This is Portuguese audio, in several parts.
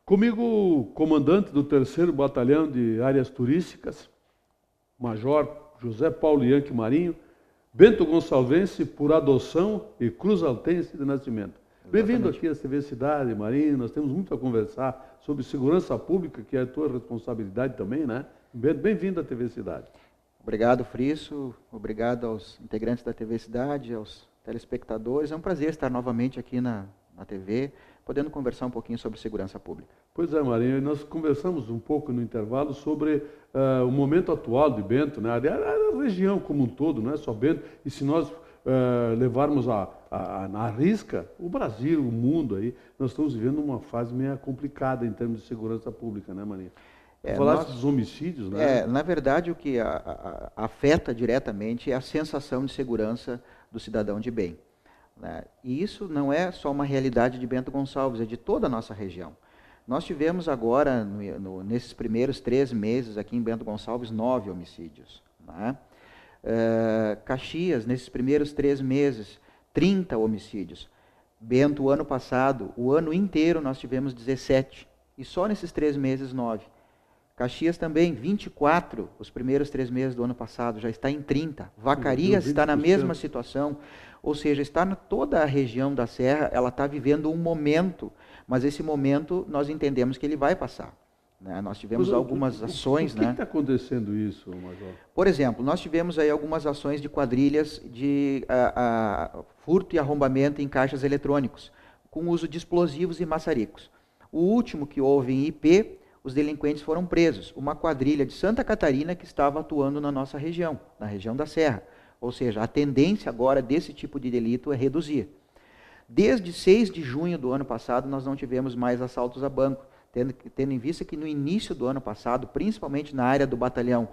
Comigo, o comandante do 3º Batalhão de Áreas Turísticas, Major José Paulo Yankee Marinho, Bento Gonçalvense por adoção e cruzaltense de nascimento. Bem-vindo aqui à TV Cidade, Marinho. Nós temos muito a conversar sobre segurança pública, que é a tua responsabilidade também, né? Bem-vindo à TV Cidade. Obrigado, Frisso. Obrigado aos integrantes da TV Cidade, aos telespectadores. É um prazer estar novamente aqui na TV, podendo conversar um pouquinho sobre segurança pública. Pois é, Marinho, nós conversamos um pouco no intervalo sobre o momento atual de Bento, né? A região como um todo, não é só Bento, e se nós levarmos na risca, o Brasil, o mundo aí, nós estamos vivendo uma fase meio complicada em termos de segurança pública, né, Marinho? Falaste dos homicídios, né? Na verdade, o que afeta diretamente é a sensação de segurança do cidadão de bem, né? E isso não é só uma realidade de Bento Gonçalves, é de toda a nossa região. Nós tivemos agora, nesses primeiros 3 meses aqui em Bento Gonçalves, 9 homicídios, né? Caxias, nesses primeiros 3 meses, 30 homicídios. Bento, o ano passado, o ano inteiro nós tivemos 17, e só nesses 3 meses, 9. Caxias também, 24, os primeiros 3 meses do ano passado, já está em 30. Vacaria está na mesma situação, ou seja, toda a região da Serra, ela está vivendo um momento, mas esse momento nós entendemos que ele vai passar, né? Nós tivemos algumas ações... Por que está acontecendo isso, Major? Por exemplo, nós tivemos aí algumas ações de quadrilhas de furto e arrombamento em caixas eletrônicos, com uso de explosivos e maçaricos. O último que houve em IP, os delinquentes foram presos, uma quadrilha de Santa Catarina que estava atuando na nossa região, na região da Serra. Ou seja, a tendência agora desse tipo de delito é reduzir. Desde 6 de junho do ano passado, nós não tivemos mais assaltos a banco, tendo em vista que no início do ano passado, principalmente na área do batalhão,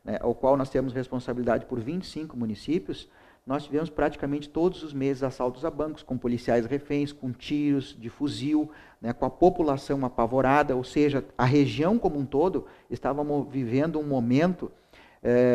né, ao qual nós temos responsabilidade por 25 municípios, nós tivemos praticamente todos os meses assaltos a bancos, com policiais reféns, com tiros de fuzil, né, com a população apavorada, ou seja, a região como um todo estava vivendo um momento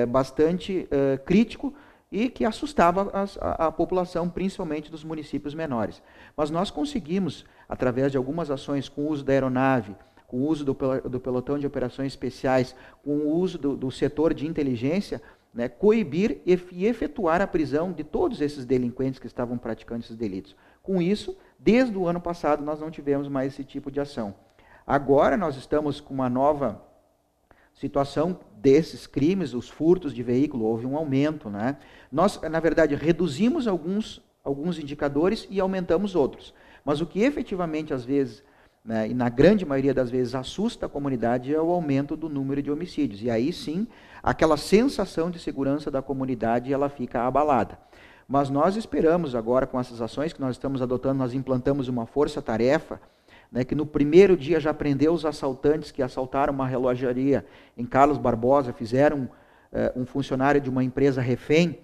bastante crítico e que assustava a população, principalmente dos municípios menores. Mas nós conseguimos, através de algumas ações com o uso da aeronave, com o uso do pelotão de operações especiais, com o uso do setor de inteligência, né, coibir e efetuar a prisão de todos esses delinquentes que estavam praticando esses delitos. Com isso, desde o ano passado, nós não tivemos mais esse tipo de ação. Agora nós estamos com uma nova situação desses crimes, os furtos de veículo, houve um aumento, né? Nós, na verdade, reduzimos alguns indicadores e aumentamos outros. Mas o que efetivamente, às vezes, né, e na grande maioria das vezes, assusta a comunidade é o aumento do número de homicídios. E aí sim, aquela sensação de segurança da comunidade, ela fica abalada. Mas nós esperamos agora, com essas ações que nós estamos adotando, nós implantamos uma força-tarefa, né, que no primeiro dia já prendeu os assaltantes que assaltaram uma relojaria em Carlos Barbosa, fizeram um funcionário de uma empresa refém,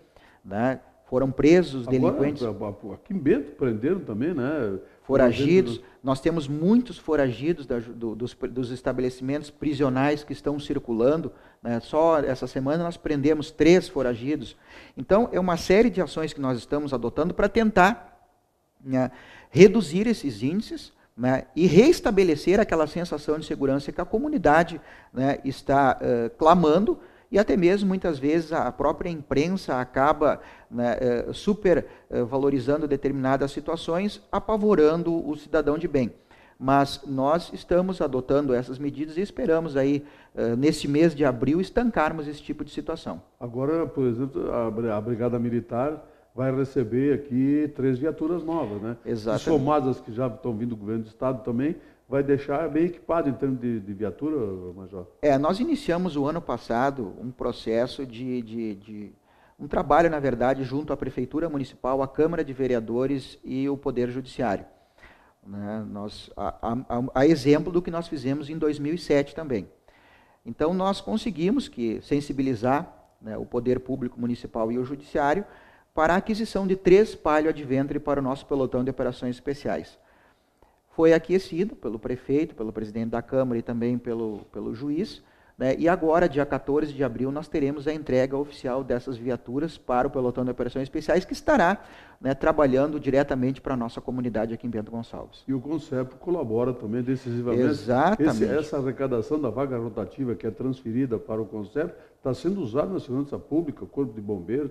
né, foram presos os delinquentes. Aqui em Bento prenderam também, né? Foragidos, nós temos muitos foragidos dos estabelecimentos prisionais que estão circulando, né? Só essa semana nós prendemos 3 foragidos. Então, é uma série de ações que nós estamos adotando para tentar, né, reduzir esses índices, né, e reestabelecer aquela sensação de segurança que a comunidade, né, está clamando, e até mesmo, muitas vezes, a própria imprensa acaba, né, supervalorizando determinadas situações, apavorando o cidadão de bem. Mas nós estamos adotando essas medidas e esperamos aí, nesse mês de abril, estancarmos esse tipo de situação. Agora, por exemplo, a Brigada Militar vai receber aqui 3 viaturas novas, né? Exatamente. E somadas que já estão vindo do governo do estado também, vai deixar bem equipado em termos de viatura, Major? Nós iniciamos o ano passado um processo um trabalho, na verdade, junto à Prefeitura Municipal, à Câmara de Vereadores e o Poder Judiciário, né? A exemplo do que nós fizemos em 2007 também. Então, nós conseguimos sensibilizar, né, o Poder Público Municipal e o Judiciário para a aquisição de 3 Palio Adventure para o nosso pelotão de operações especiais. Foi aquecido pelo prefeito, pelo presidente da Câmara e também pelo juiz, né? E agora, dia 14 de abril, nós teremos a entrega oficial dessas viaturas para o Pelotão de Operações Especiais, que estará, né, trabalhando diretamente para a nossa comunidade aqui em Bento Gonçalves. E o CONCEPRO colabora também decisivamente. Exatamente. Essa arrecadação da vaga rotativa que é transferida para o CONCEPRO está sendo usada na segurança pública, o Corpo de Bombeiros,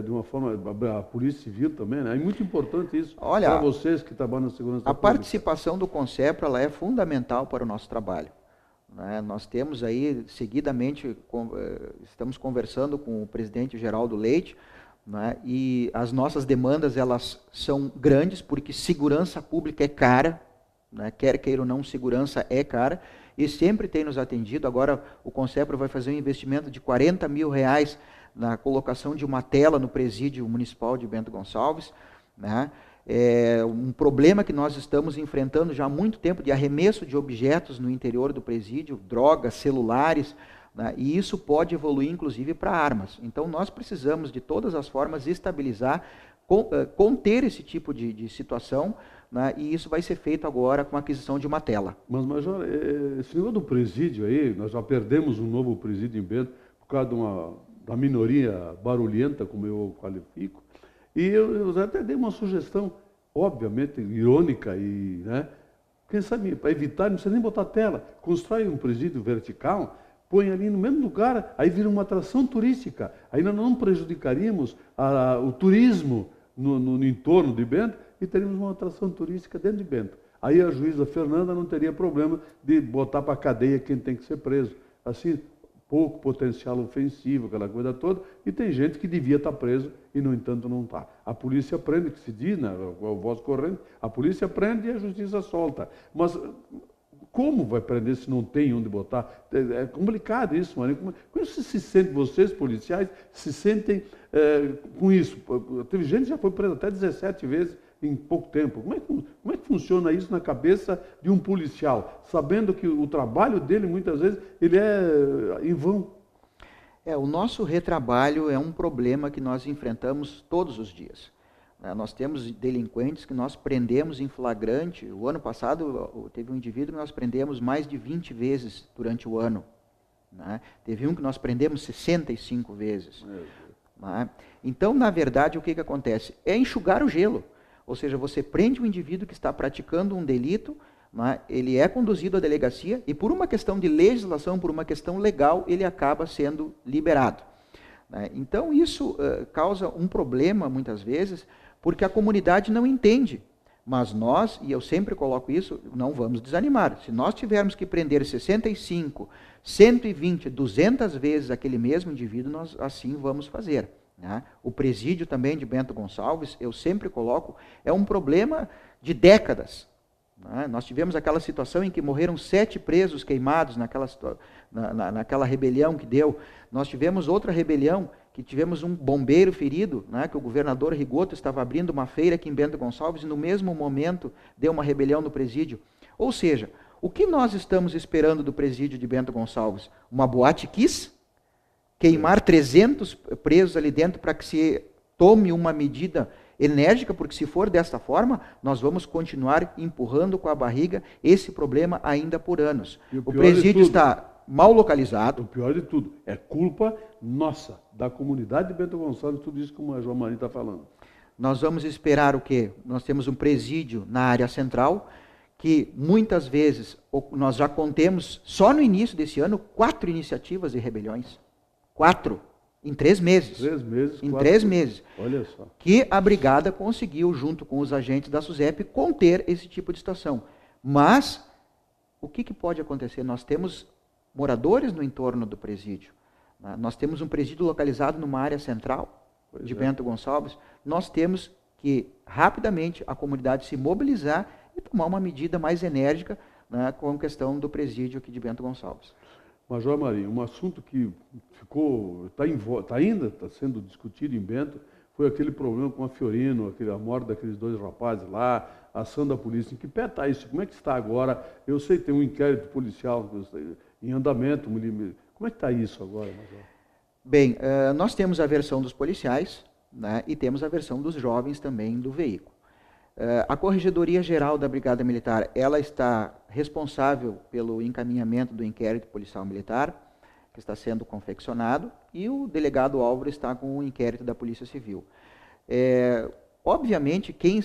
de uma forma, a Polícia Civil também, né? É muito importante isso para vocês que trabalham na segurança pública. A participação do CONCEPRO, ela é fundamental para o nosso trabalho, né? Nós temos aí, seguidamente, estamos conversando com o presidente Geraldo Leite, né? E as nossas demandas, elas são grandes, porque segurança pública é cara, né? Quer queira ou não, segurança é cara, e sempre tem nos atendido. Agora o CONCEPRO vai fazer um investimento de R$40 mil na colocação de uma tela no presídio municipal de Bento Gonçalves, né? É um problema que nós estamos enfrentando já há muito tempo, de arremesso de objetos no interior do presídio, drogas, celulares, né? E isso pode evoluir inclusive para armas. Então nós precisamos de todas as formas estabilizar, conter esse tipo de situação, né? E isso vai ser feito agora com a aquisição de uma tela. Mas Major, esse negócio do presídio aí, nós já perdemos um novo presídio em Bento por causa da minoria barulhenta, como eu qualifico. E eu até dei uma sugestão, obviamente, irônica, e, né, quem sabe, para evitar, não precisa nem botar tela, constrói um presídio vertical, põe ali no mesmo lugar, aí vira uma atração turística. Aí nós não prejudicaríamos o turismo no entorno de Bento e teríamos uma atração turística dentro de Bento. Aí a juíza Fernanda não teria problema de botar para a cadeia quem tem que ser preso. Assim, pouco potencial ofensivo, aquela coisa toda, e tem gente que devia estar preso e, no entanto, não está. A polícia prende, que se diz, né, o voz corrente, a polícia prende e a justiça solta. Mas como vai prender se não tem onde botar? É complicado isso, Marinho. Como se sentem, vocês, policiais, se sentem com isso? Teve gente que já foi presa até 17 vezes em pouco tempo. Como é que funciona isso na cabeça de um policial, sabendo que o trabalho dele, muitas vezes, ele é em vão? O nosso retrabalho é um problema que nós enfrentamos todos os dias. Nós temos delinquentes que nós prendemos em flagrante. O ano passado, teve um indivíduo que nós prendemos mais de 20 vezes durante o ano, né? Teve um que nós prendemos 65 vezes. Né? Então, na verdade, o que acontece? É enxugar o gelo. Ou seja, você prende um indivíduo que está praticando um delito, né? Ele é conduzido à delegacia e, por uma questão de legislação, por uma questão legal, ele acaba sendo liberado. Né? Então, isso causa um problema, muitas vezes, porque a comunidade não entende. Mas nós, e eu sempre coloco isso, não vamos desanimar. Se nós tivermos que prender 65, 120, 200 vezes aquele mesmo indivíduo, nós assim vamos fazer. Né? O presídio também de Bento Gonçalves, eu sempre coloco, é um problema de décadas. Né? Nós tivemos aquela situação em que morreram 7 presos queimados naquela rebelião que deu. Nós tivemos outra rebelião, que tivemos um bombeiro ferido, né? Que o governador Rigoto estava abrindo uma feira aqui em Bento Gonçalves e no mesmo momento deu uma rebelião no presídio. Ou seja, o que nós estamos esperando do presídio de Bento Gonçalves? Uma boate Kiss? Queimar 300 presos ali dentro para que se tome uma medida enérgica, porque se for desta forma, nós vamos continuar empurrando com a barriga esse problema ainda por anos. O presídio está mal localizado. O pior de tudo, é culpa nossa, da comunidade de Bento Gonçalves, tudo isso como a João Maria está falando. Nós vamos esperar o quê? Nós temos um presídio na área central, que muitas vezes nós já contemos, só no início desse ano, 4 iniciativas de rebeliões. 4, em 3 meses. 3 meses. Em 3 meses. Olha só. Que a brigada conseguiu, junto com os agentes da SUSEP, conter esse tipo de situação. Mas, o que pode acontecer? Nós temos moradores no entorno do presídio. Nós temos um presídio localizado numa área central de Bento Gonçalves. Nós temos que, rapidamente, a comunidade se mobilizar e tomar uma medida mais enérgica, né, com a questão do presídio aqui de Bento Gonçalves. Major Marinho, um assunto que está sendo discutido em Bento foi aquele problema com a Fiorino, a morte daqueles 2 rapazes lá, a ação da polícia. Em que pé está isso? Como é que está agora? Eu sei que tem um inquérito policial em andamento. Como é que está isso agora, Major? Bem, nós temos a versão dos policiais, né, e temos a versão dos jovens também do veículo. A Corregedoria Geral da Brigada Militar, ela está responsável pelo encaminhamento do inquérito policial militar. que está sendo confeccionado, e o delegado Álvaro está com o inquérito da Polícia Civil. Obviamente, quem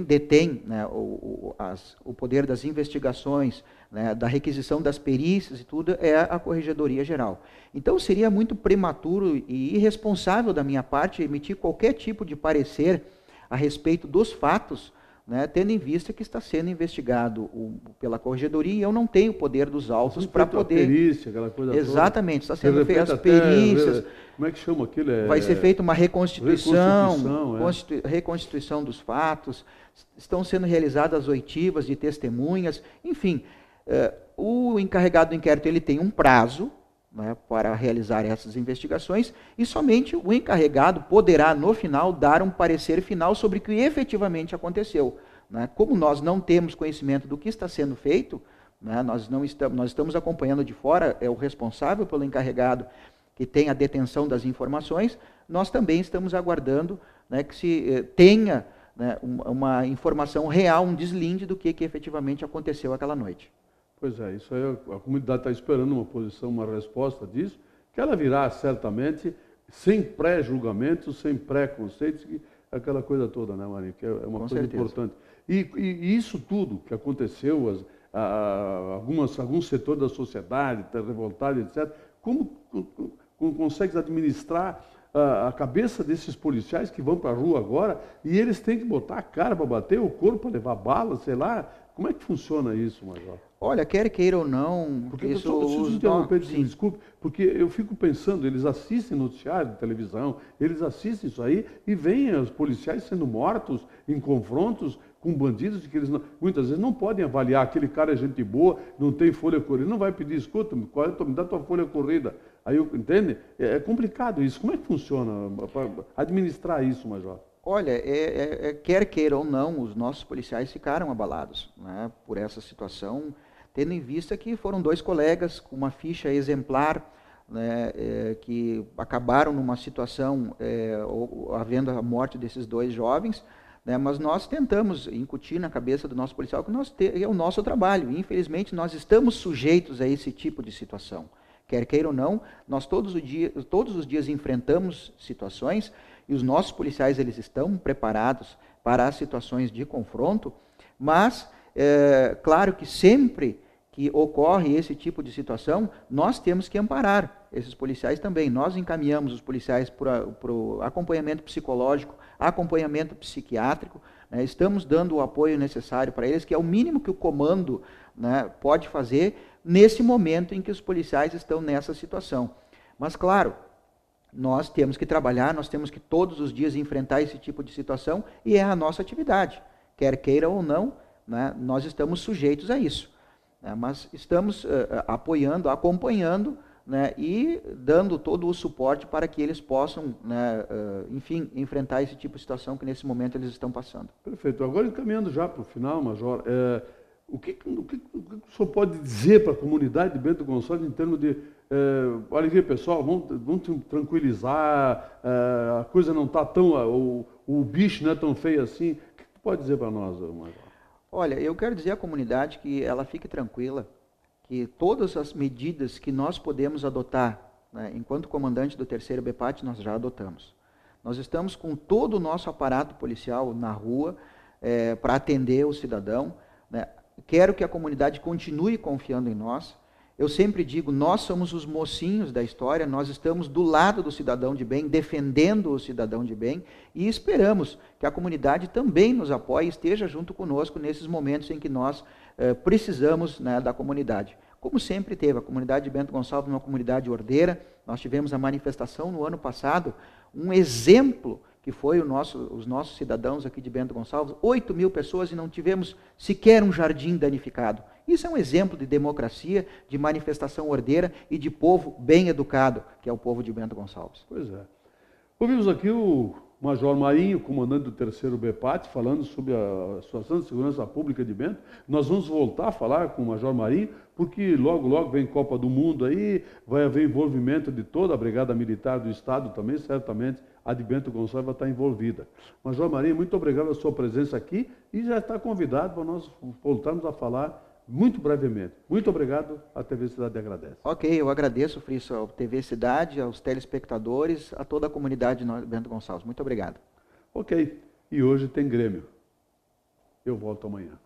detém, né, o poder das investigações, né, da requisição das perícias e tudo, é a Corregedoria Geral. Então, seria muito prematuro e irresponsável da minha parte emitir qualquer tipo de parecer a respeito dos fatos, né, tendo em vista que está sendo investigado pela Corregedoria e eu não tenho o poder dos autos para poder... perícia, aquela coisa exatamente, toda. Está sendo feita as perícias... Como é que chama aquilo? Vai ser feita uma reconstituição dos fatos, estão sendo realizadas oitivas de testemunhas, enfim, o encarregado do inquérito ele tem um prazo, né, para realizar essas investigações, e somente o encarregado poderá, no final, dar um parecer final sobre o que efetivamente aconteceu. Né? Como nós não temos conhecimento do que está sendo feito, né, nós estamos acompanhando de fora, é o responsável pelo encarregado que tem a detenção das informações, nós também estamos aguardando, né, que se tenha, né, uma informação real, um deslinde do que efetivamente aconteceu aquela noite. Pois é, isso aí a comunidade está esperando uma posição, uma resposta disso, que ela virá certamente sem pré-julgamento, sem pré-conceitos, aquela coisa toda, né, Marinho? Que é uma Com coisa certeza. importante. E isso tudo que aconteceu, alguns setores da sociedade estão revoltados, etc., como consegues administrar a cabeça desses policiais que vão para a rua agora e eles têm que botar a cara para bater, o corpo para levar bala, sei lá. Como é que funciona isso, Major? Olha, quer queira ou não... Porque eu só preciso interromper, desculpe, porque eu fico pensando, eles assistem noticiário de televisão, eles assistem isso aí e veem os policiais sendo mortos em confrontos com bandidos que eles muitas vezes não podem avaliar. Aquele cara é gente boa, não tem folha corrida, não vai pedir, escuta, me dá tua folha corrida. Aí, entende? É complicado isso. Como é que funciona para administrar isso, Major? Olha, quer queira ou não, os nossos policiais ficaram abalados, né, por essa situação, tendo em vista que foram 2 colegas com uma ficha exemplar, né, que acabaram numa situação, havendo a morte desses 2 jovens, né, mas nós tentamos incutir na cabeça do nosso policial que é o nosso trabalho. Infelizmente, nós estamos sujeitos a esse tipo de situação. Quer queira ou não, nós todos os dias enfrentamos situações e os nossos policiais eles estão preparados para as situações de confronto, mas, claro que sempre que ocorre esse tipo de situação, nós temos que amparar esses policiais também. Nós encaminhamos os policiais para o acompanhamento psicológico, acompanhamento psiquiátrico, né, estamos dando o apoio necessário para eles, que é o mínimo que o comando, né, pode fazer nesse momento em que os policiais estão nessa situação. Mas, claro, nós temos que trabalhar, nós temos que todos os dias enfrentar esse tipo de situação e é a nossa atividade. Quer queira ou não, né, nós estamos sujeitos a isso. Né, mas estamos apoiando, acompanhando, né, e dando todo o suporte para que eles possam, né, enfim, enfrentar esse tipo de situação que nesse momento eles estão passando. Perfeito. Agora, encaminhando já para o final, Major, o que o senhor pode dizer para a comunidade de Bento Gonçalves em termos de, olha aqui, pessoal, vamos tranquilizar, a coisa não está tão, o bicho não é tão feio assim. O que tu pode dizer para nós, Major? Olha, eu quero dizer à comunidade que ela fique tranquila, que todas as medidas que nós podemos adotar, né, enquanto comandante do 3º BPAT, nós já adotamos. Nós estamos com todo o nosso aparato policial na rua para atender o cidadão, né. Quero que a comunidade continue confiando em nós. Eu sempre digo, nós somos os mocinhos da história, nós estamos do lado do cidadão de bem, defendendo o cidadão de bem, e esperamos que a comunidade também nos apoie, esteja junto conosco nesses momentos em que nós precisamos, né, da comunidade. Como sempre teve, a comunidade de Bento Gonçalves é uma comunidade ordeira, nós tivemos a manifestação no ano passado, um exemplo que foi os nossos cidadãos aqui de Bento Gonçalves, 8.000 pessoas e não tivemos sequer um jardim danificado. Isso é um exemplo de democracia, de manifestação ordeira e de povo bem educado, que é o povo de Bento Gonçalves. Pois é. Ouvimos aqui o Major Marinho, comandante do 3º BPAT, falando sobre a situação de segurança pública de Bento. Nós vamos voltar a falar com o Major Marinho, porque logo, logo vem Copa do Mundo aí, vai haver envolvimento de toda a Brigada Militar do Estado também, certamente a de Bento Gonçalves vai estar envolvida. Major Marinho, muito obrigado pela sua presença aqui e já está convidado para nós voltarmos a falar muito brevemente. Muito obrigado, a TV Cidade agradece. Ok, eu agradeço, Friso, ao TV Cidade, aos telespectadores, a toda a comunidade de Bento Gonçalves. Muito obrigado. Ok, e hoje tem Grêmio. Eu volto amanhã.